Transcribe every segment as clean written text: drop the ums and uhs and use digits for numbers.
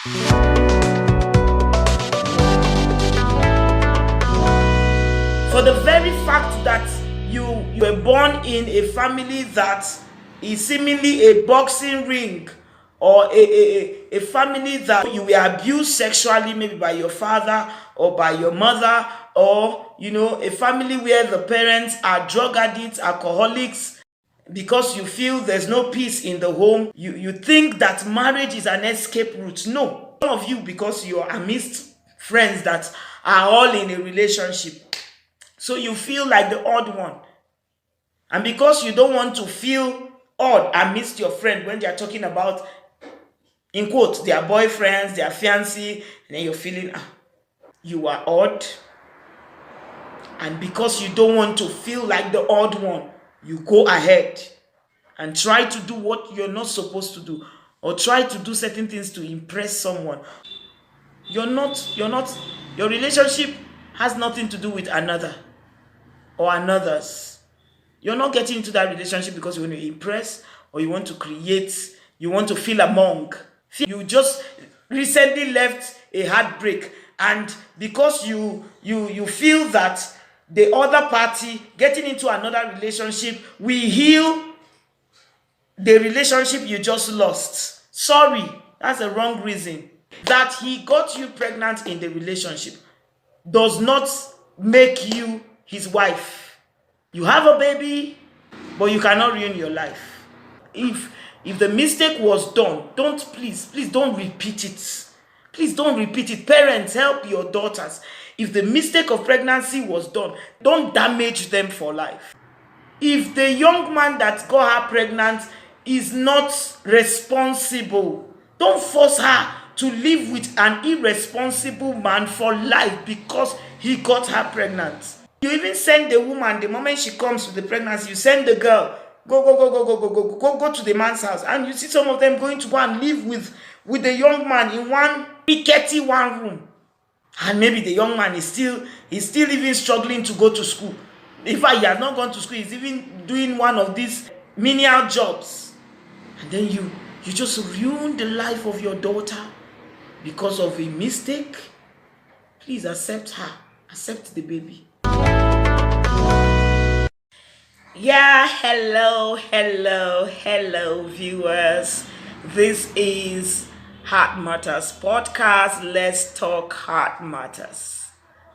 For the very fact that you were born in a family that is seemingly a boxing ring, or a family that you were abused sexually, maybe by your father or by your mother, or a family where the parents are drug addicts, alcoholics, because you feel there's no peace in the home, you think that marriage is an escape route. No, some of you, because you are amidst friends that are all in a relationship, so you feel like the odd one. And because you don't want to feel odd amidst your friend when they are talking about, in quotes, their boyfriends, their fiancé, and then you're feeling, you are odd. And because you don't want to feel like the odd one, you go ahead and try to do what you're not supposed to do, or try to do certain things to impress someone. Your relationship has nothing to do with another or another's. You're not getting into that relationship because you want to impress, or you want to create, you want to feel among. You just recently left a heartbreak, and because you feel that the other party getting into another relationship will heal the relationship you just lost. Sorry, that's the wrong reason. That he got you pregnant in the relationship does not make you his wife. You have a baby, but you cannot ruin your life. If the mistake was done, please don't repeat it. Please don't repeat it. Parents, help your daughters. If the mistake of pregnancy was done, don't damage them for life. If the young man that got her pregnant is not responsible, don't force her to live with an irresponsible man for life because he got her pregnant. You even send the woman, the moment she comes with the pregnancy, you send the girl, go to the man's house, and you see some of them going to go and live with the young man in one rickety one room. And maybe the young man is still even struggling to go to school. In fact, he has not gone to school, he's even doing one of these menial jobs. And then you just ruin the life of your daughter because of a mistake. Please accept her. Accept the baby. Yeah, hello viewers. This is Heart Matters podcast. Let's talk heart matters.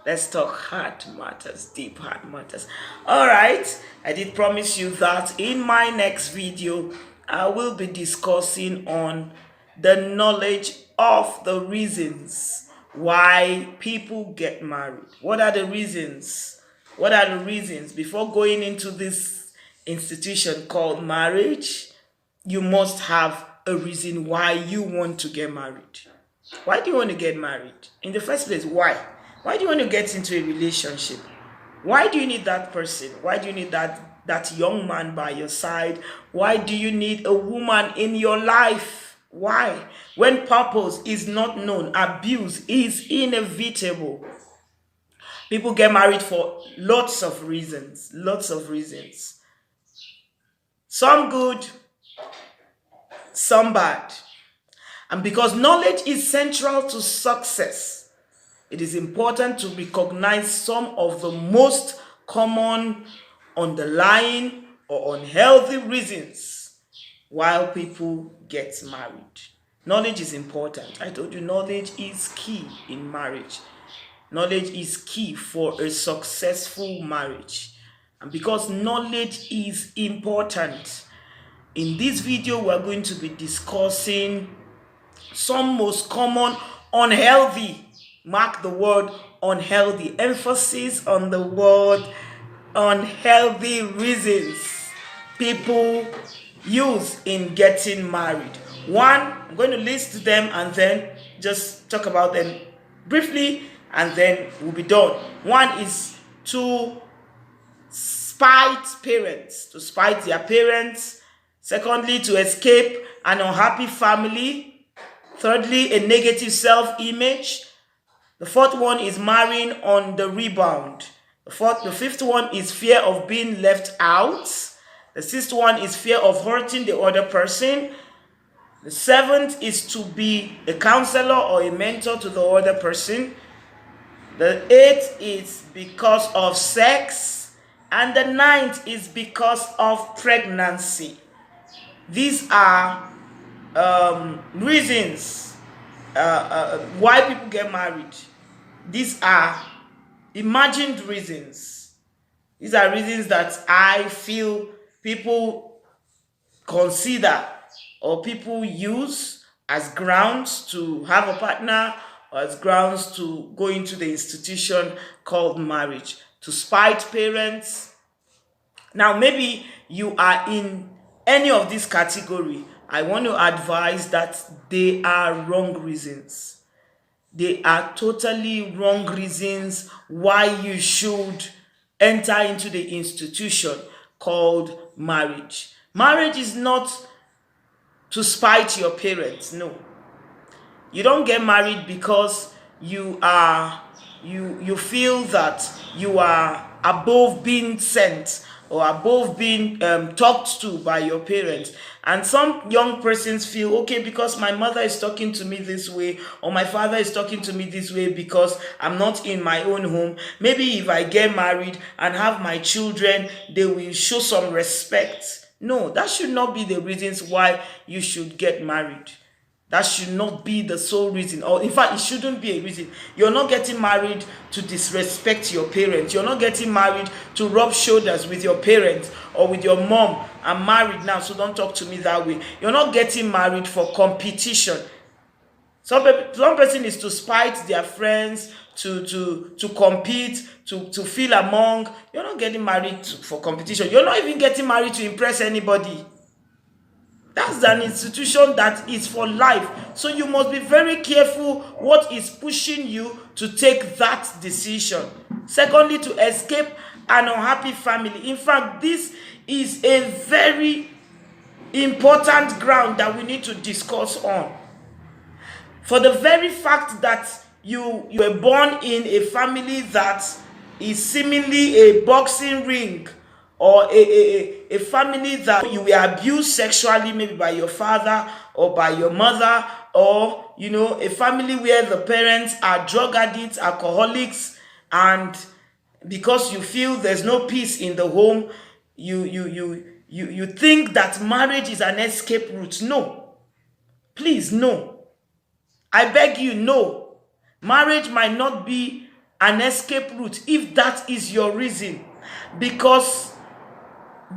Let's talk heart matters, deep heart matters. All right, I did promise you that in my next video, I will be discussing on the knowledge of the reasons why people get married. What are the reasons? What are the reasons? Before going into this institution called marriage, you must have a reason why you want to get married. Why do you want to get married? In the first place, why? Why do you want to get into a relationship? Why do you need that person? Why do you need that young man by your side? Why do you need a woman in your life? Why? When purpose is not known, abuse is inevitable. People get married for lots of reasons. Some good, some bad. And because knowledge is central to success, it is important to recognize some of the most common underlying or unhealthy reasons why people get married. Knowledge is important. I told you knowledge is key in marriage. Knowledge is key for a successful marriage. And because knowledge is important, in this video we're going to be discussing some most common unhealthy, mark the word unhealthy, emphasis on the word unhealthy reasons people use in getting married. One, I'm going to list them and then just talk about them briefly and then we'll be done. One is to spite parents, to spite their parents. Secondly, to escape an unhappy family. Thirdly, a negative self-image. The fourth one is marrying on the rebound. The fifth one is fear of being left out. The sixth one is fear of hurting the other person. The seventh is to be a counselor or a mentor to the other person. The eighth is because of sex. And the ninth is because of pregnancy. These are reasons why people get married. These are imagined reasons. These are reasons that I feel people consider or people use as grounds to have a partner or as grounds to go into the institution called marriage. To spite parents. Now, maybe you are in any of this category. I want to advise that they are wrong reasons. They are totally wrong reasons why you should enter into the institution called marriage. Marriage is not to spite your parents. No. You don't get married because you feel that you are above being sent or above being talked to by your parents. And some young persons feel, okay, because my mother is talking to me this way or my father is talking to me this way because I'm not in my own home, maybe if I get married and have my children, they will show some respect. No, that should not be the reasons why you should get married. That should not be the sole reason, or in fact, it shouldn't be a reason. You're not getting married to disrespect your parents. You're not getting married to rub shoulders with your parents or with your mom. I'm married now, so don't talk to me that way. You're not getting married for competition. Some person is to spite their friends, to compete, to feel among. You're not getting married for competition. You're not even getting married to impress anybody. That's an institution that is for life. So you must be very careful what is pushing you to take that decision. Secondly, to escape an unhappy family. In fact, this is a very important ground that we need to discuss on. For the very fact that you were born in a family that is seemingly a boxing ring, or a family that you were abused sexually, maybe by your father or by your mother, or a family where the parents are drug addicts, alcoholics, and because you feel there's no peace in the home, you think that marriage is an escape route. No, please, no. I beg you, no. Marriage might not be an escape route if that is your reason, because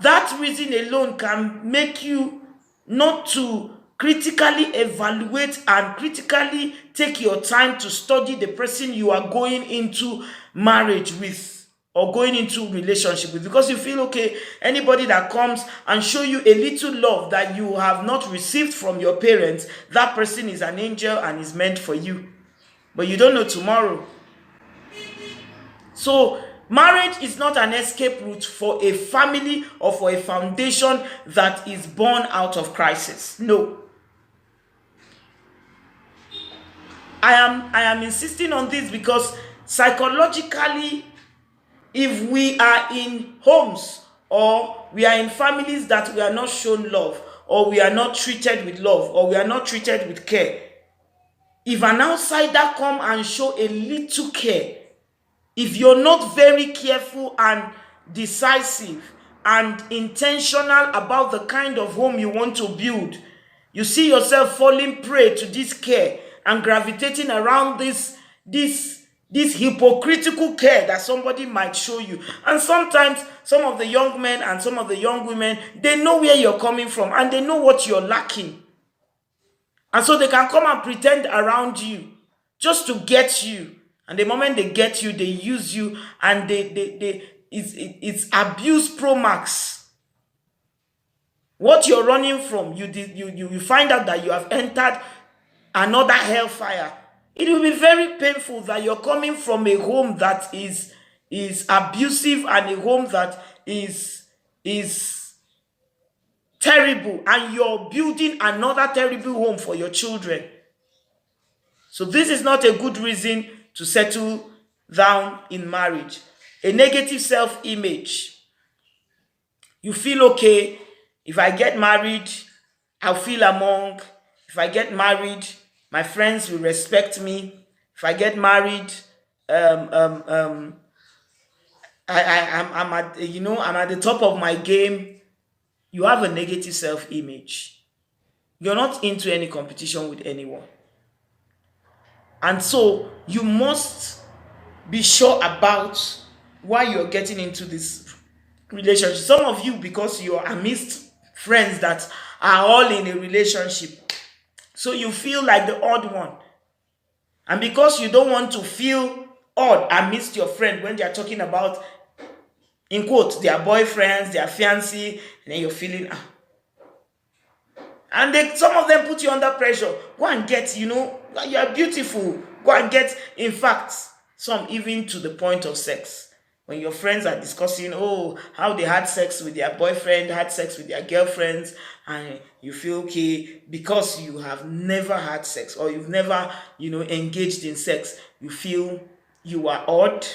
that reason alone can make you not to critically evaluate and critically take your time to study the person you are going into marriage with or going into relationship with, because you feel, okay, anybody that comes and show you a little love that you have not received from your parents, that person is an angel and is meant for you. But you don't know tomorrow. So marriage is not an escape route for a family or for a foundation that is born out of crisis. No. I am insisting on this because psychologically, if we are in homes or we are in families that we are not shown love, or we are not treated with love, or we are not treated with care, if an outsider come and show a little care, if you're not very careful and decisive and intentional about the kind of home you want to build, you see yourself falling prey to this care and gravitating around this hypocritical care that somebody might show you. And sometimes some of the young men and some of the young women, they know where you're coming from and they know what you're lacking. And so they can come and pretend around you just to get you. And the moment they get you, they use you, and it's abuse pro max. What you're running from, you find out that you have entered another hellfire. It will be very painful that you're coming from a home that is abusive and a home that is terrible, and you're building another terrible home for your children. So this is not a good reason to settle down in marriage. A negative self-image. You feel, okay, if I get married, I'll feel among. If I get married, my friends will respect me. If I get married, um, um, um, I'm at I'm at the top of my game. You have a negative self-image. You're not into any competition with anyone, and so you must be sure about why you're getting into this relationship. Some of you, because you're amidst friends that are all in a relationship, so you feel like the odd one. And because you don't want to feel odd amidst your friend when they are talking about, in quote, their boyfriends, their fiancé, and then you're feeling, and some of them put you under pressure. Go and get, you are beautiful. Go and get, in fact, some even to the point of sex. When your friends are discussing, how they had sex with their boyfriend, had sex with their girlfriends, and you feel okay because you have never had sex or you've never, engaged in sex, you feel you are odd.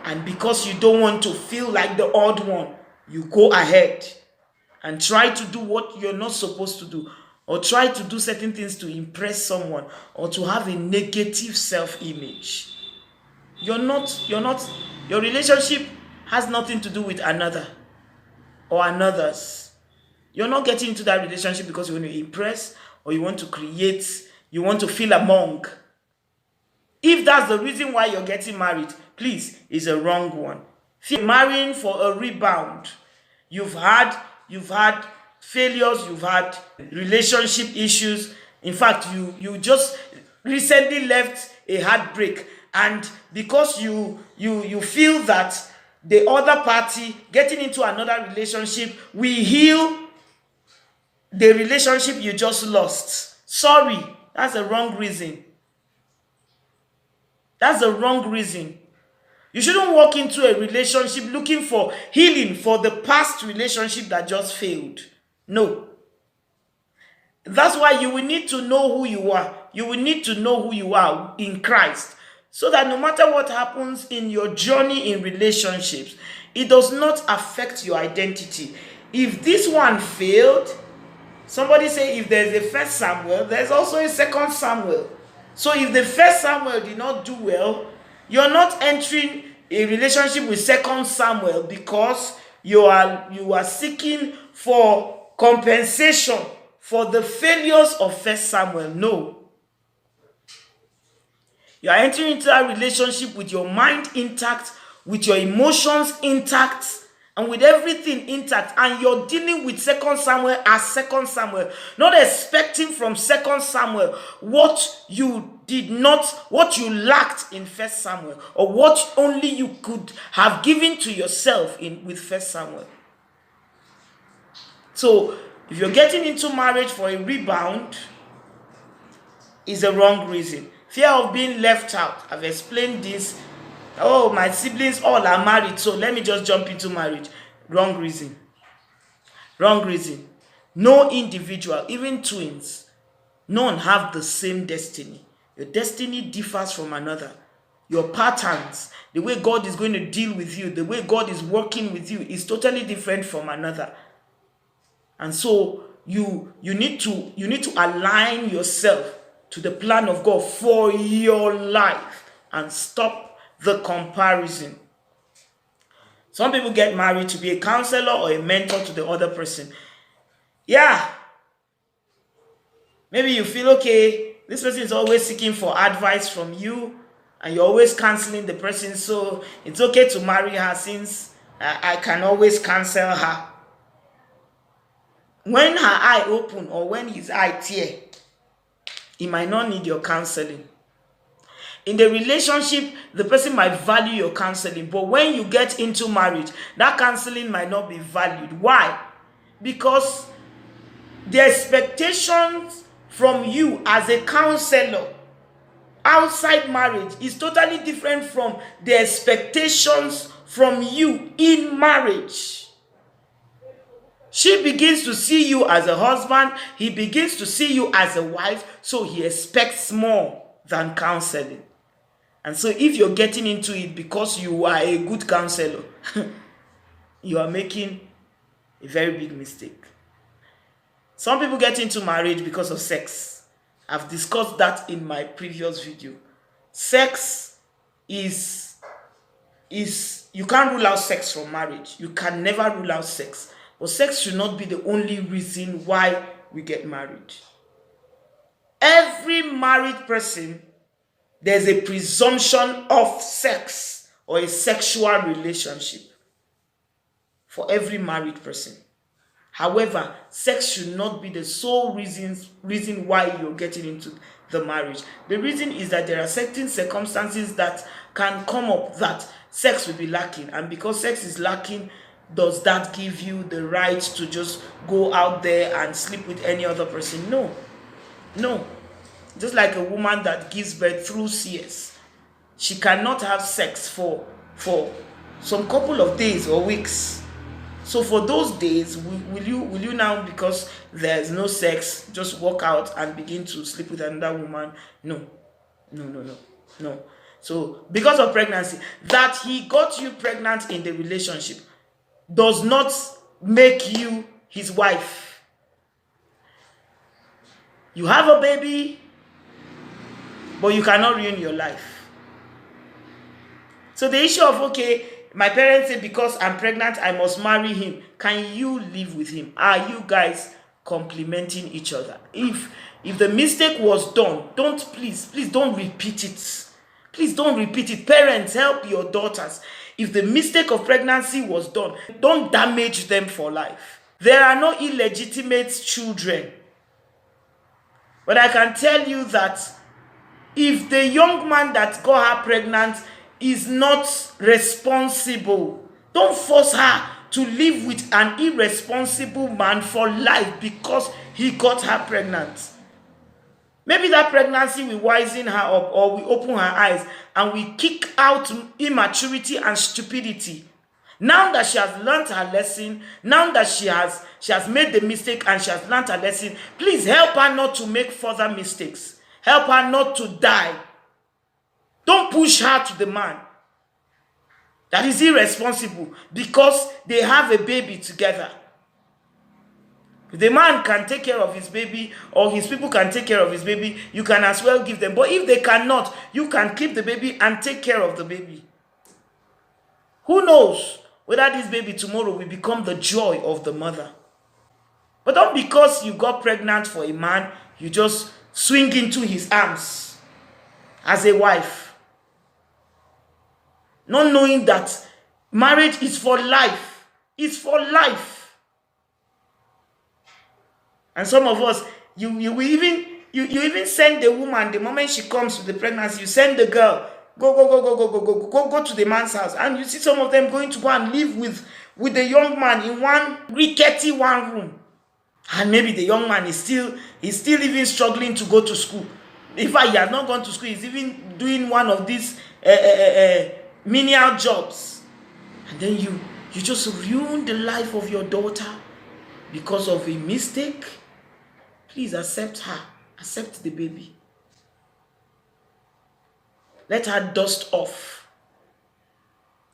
And because you don't want to feel like the odd one, you go ahead and try to do what you're not supposed to do, or try to do certain things to impress someone, or to have a negative self-image. Your relationship has nothing to do with another or another's. You're not getting into that relationship because you want to impress, or you want to create, you want to feel among. If that's the reason why you're getting married, please, it's a wrong one. If you're marrying for a rebound, you've had failures, you've had relationship issues. In fact, you just recently left a heartbreak, and because you feel that the other party getting into another relationship will heal the relationship you just lost. Sorry, that's a wrong reason. That's the wrong reason. You shouldn't walk into a relationship looking for healing for the past relationship that just failed. No. That's why you will need to know who you are. You will need to know who you are in Christ, so that no matter what happens in your journey in relationships, it does not affect your identity. If this one failed, somebody say if there's a first Samuel, there's also a second Samuel. So if the first Samuel did not do well, you're not entering a relationship with second Samuel because you are seeking for compensation for the failures of first Samuel. No. You are entering into a relationship with your mind intact, with your emotions intact, and with everything intact, and you're dealing with second Samuel as second Samuel, not expecting from second Samuel what you lacked in first Samuel, or what only you could have given to yourself with first Samuel. So if you're getting into marriage for a rebound, is the wrong reason. Fear of being left out. I've explained this. Oh, my siblings all are married, so let me just jump into marriage. Wrong reason. Wrong reason. No individual, even twins, none have the same destiny. Your destiny differs from another. Your patterns, the way God is going to deal with you, the way God is working with you is totally different from another. And so you need to align yourself to the plan of God for your life and stop the comparison. Some people get married to be a counselor or a mentor to the other person. Yeah. Maybe you feel, okay, this person is always seeking for advice from you, and you're always counseling the person, so it's okay to marry her since I can always counsel her. When her eye open or when his eye tear, he might not need your counseling. In the relationship, the person might value your counseling, but when you get into marriage, that counseling might not be valued. Why? Because the expectations from you as a counselor outside marriage is totally different from the expectations from you in marriage. She begins to see you as a husband, he begins to see you as a wife, so he expects more than counseling. And so if you're getting into it because you are a good counselor, you are making a very big mistake. Some people get into marriage because of sex. I've discussed that in my previous video. Sex is you can't rule out sex from marriage. You can never rule out sex. But sex should not be the only reason why we get married. Every married person, there's a presumption of sex or a sexual relationship for every married person. However, sex should not be the sole reason why you're getting into the marriage. The reason is that there are certain circumstances that can come up that sex will be lacking. And because sex is lacking, does that give you the right to just go out there and sleep with any other person? No. No. Just like a woman that gives birth through CS, she cannot have sex for some couple of days or weeks. So for those days, will you now, because there's no sex, just walk out and begin to sleep with another woman? No. So because of pregnancy, that he got you pregnant in the relationship does not make you his wife. You have a baby, but you cannot ruin your life. So the issue of, okay, my parents say because I'm pregnant, I must marry him. Can you live with him? Are you guys complementing each other? If the mistake was done, please don't repeat it. Please don't repeat it. Parents, help your daughters. If the mistake of pregnancy was done, don't damage them for life. There are no illegitimate children. But I can tell you that if the young man that got her pregnant is not responsible, don't force her to live with an irresponsible man for life because he got her pregnant. Maybe that pregnancy will wisen her up or will open her eyes and will kick out immaturity and stupidity. Now that she has learned her lesson, now that she has made the mistake and she has learned her lesson, please help her not to make further mistakes. Help her not to die. Don't push her to the man that is irresponsible because they have a baby together. If the man can take care of his baby or his people can take care of his baby, you can as well give them. But if they cannot, you can keep the baby and take care of the baby. Who knows whether this baby tomorrow will become the joy of the mother. But not because you got pregnant for a man, you just swing into his arms as a wife. Not knowing that marriage is for life. It's for life. And some of us, you even send the woman, the moment she comes with the pregnancy, you send the girl, go to the man's house. And you see some of them going to go and live with the young man in one rickety one room. And maybe the young man is still even struggling to go to school. In fact, he has not gone to school. He's even doing one of these menial jobs. And then you just ruin the life of your daughter because of a mistake. Please accept her. Accept the baby. Let her dust off.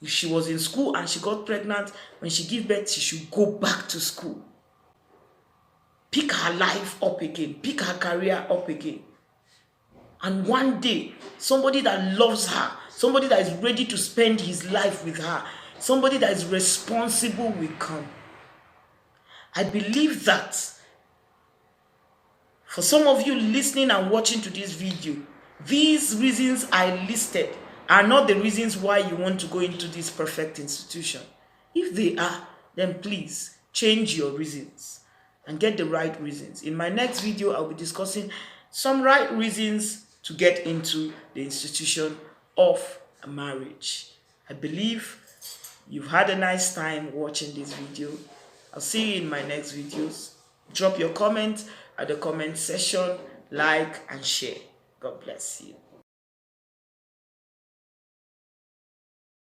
If she was in school and she got pregnant, when she gives birth, she should go back to school. Pick her life up again. Pick her career up again. And one day, somebody that loves her, somebody that is ready to spend his life with her, somebody that is responsible will come. I believe that for some of you listening and watching to this video, these reasons I listed are not the reasons why you want to go into this perfect institution. If they are, then please change your reasons and get the right reasons. In my next video, I'll be discussing some right reasons to get into the institution of a marriage. I believe you've had a nice time watching this video. I'll see you in my next videos. Drop your comment at the comment section, like and share. God bless you.